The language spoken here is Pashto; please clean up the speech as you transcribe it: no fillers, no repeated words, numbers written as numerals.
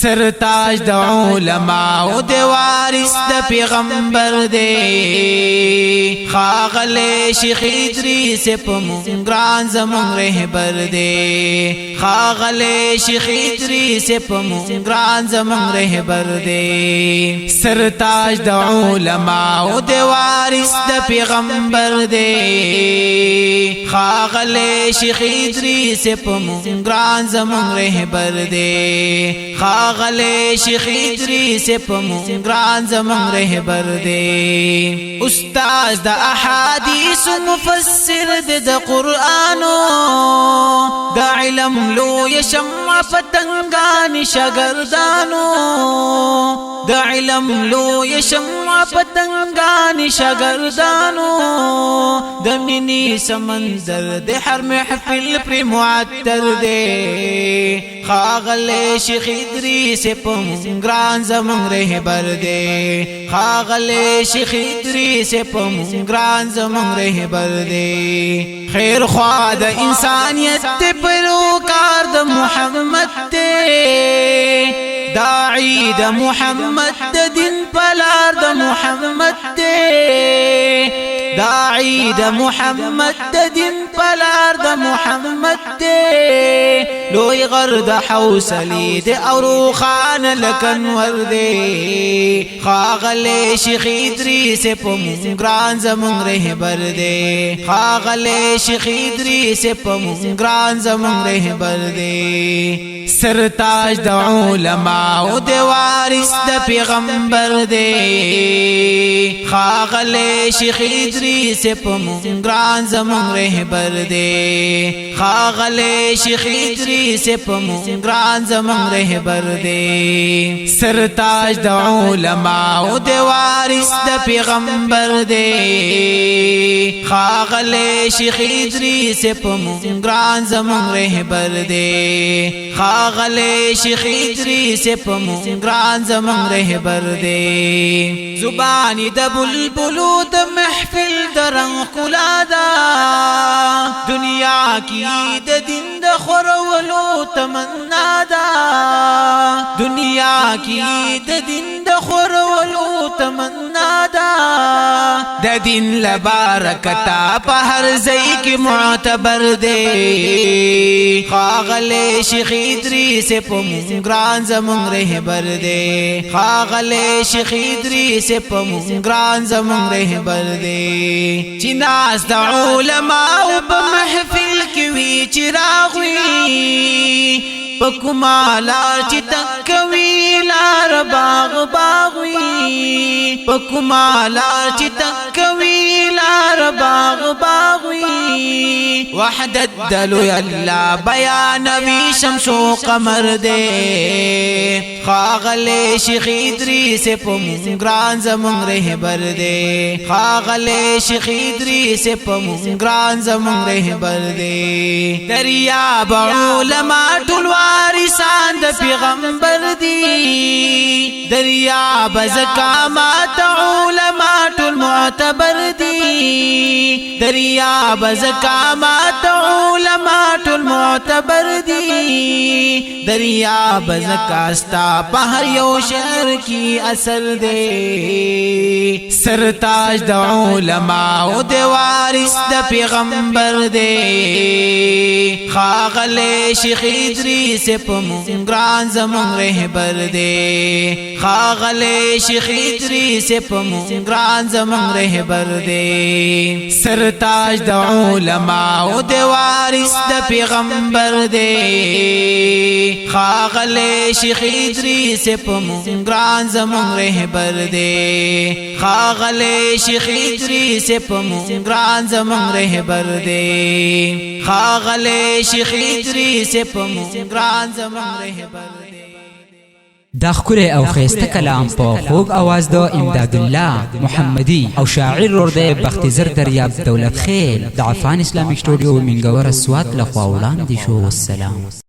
سرتاج د علماء د وارث د پیغمبر دی خاغله شیخ ادریس په مونږ ګران زمون رهبر دی خاغله شیخ ادریس په مونږ ګران زمون رهبر دی سرتاج د علماء د وارث د پیغمبر دی خاغله شیخ ادریس په مونږ ګران زمون رهبر دی خاغله شیخ ادریس په مونږ ګران زمون رهبر دی استاد د احادیث مفسر د قرآنو د علم لو یشمع پتنګان شاګردانو د علم لو یشمع پتنګان شاګردانو د منی سمندر د هر محفل پر معطر دی خاغله شیخ ادریس په مونږ ګران زمون رهبر دی خاغله شیخ ادریس په مونږ ګران زمون رهبر دی خیر خوا د انسانیت پروکار د محمد دی داعی د محمد د دین پلار د محمد دی داعی د محمد د دین پلار د محمد دی لوی غر د حوصلی د اوروخان لکنور دی خاغله شیخ ادریس په مونږ ګران زمون رهبر دی خاغله شیخ ادریس په مونږ ګران زمون رهبر دی سرتاج د علماء د وارث د پیغمبر دی خاغله شیخ ادریس په مونږ ګران زمون رهبر دی خاغله شیخ ادریس په مونږ ګران زمون رهبر دی سرتاج د علماء د وارث د پیغمبر دی خاغله شیخ ادریس په مونږ ګران زمون رهبر دی خاغله شیخ ادریس په مونږ ګران زمون رهبر دی زبان د بلبلو د محفل درنګ کلادا دنیا کی د دین د خورولو تمنا دا دنیا کی د دین د خورولو تمنا دا د دین لبارکتا په هر ځای کې معتبر دی خاغله شیخ ادریس په مونږ ګران زمون رهبر دی خاغله شیخ ادریس په مونږ ګران زمون رهبر دی چې ناز د علماء په محفل کې وی چراغ وی پکما لار چې تکوي لار باغ باغ وی پکما لار چې تکوي لار باغ باغ وی وحدت دلو الله بیان وی شمس و قمر دے خاغله شیخ ادریس په مونږ ګران زمون رهبر دی خاغله شیخ ادریس په مونږ ګران زمون رهبر دی دریاب علماء ټول وارثان د پیغمبر دی دریاب زکامات علماء ټول معتبر دی دریاب زکامات علماء ټول معتبر دی دریاب زکاستا په هر یو شهر کی اثر دی سرتاج د علماء د وارث د پیغمبر دی خاغله شیخ ادریس په مونږ ګران زمون رهبر دی خاغله شیخ ادریس په مونږ ګران زمون رهبر دی سرتاج د علماء د وارث د پیغمبر دی خاغله شیخ ادریس په مونږ ګران زمون رهبر دی خاغله شیخ ادریس په مونږ ګران زمون رهبر دی خاغله شیخ ادریس په مونږ ګران زمون رهبر دی دا ښکلی او ښایسته کلام په خوږ اواز د امداد الله محمدي او شاعر رورده بختزر دریاب دولت خیل د عفان اسلامي سټوډیو منګور اسوات لخوا وړاندې شو. والسلام.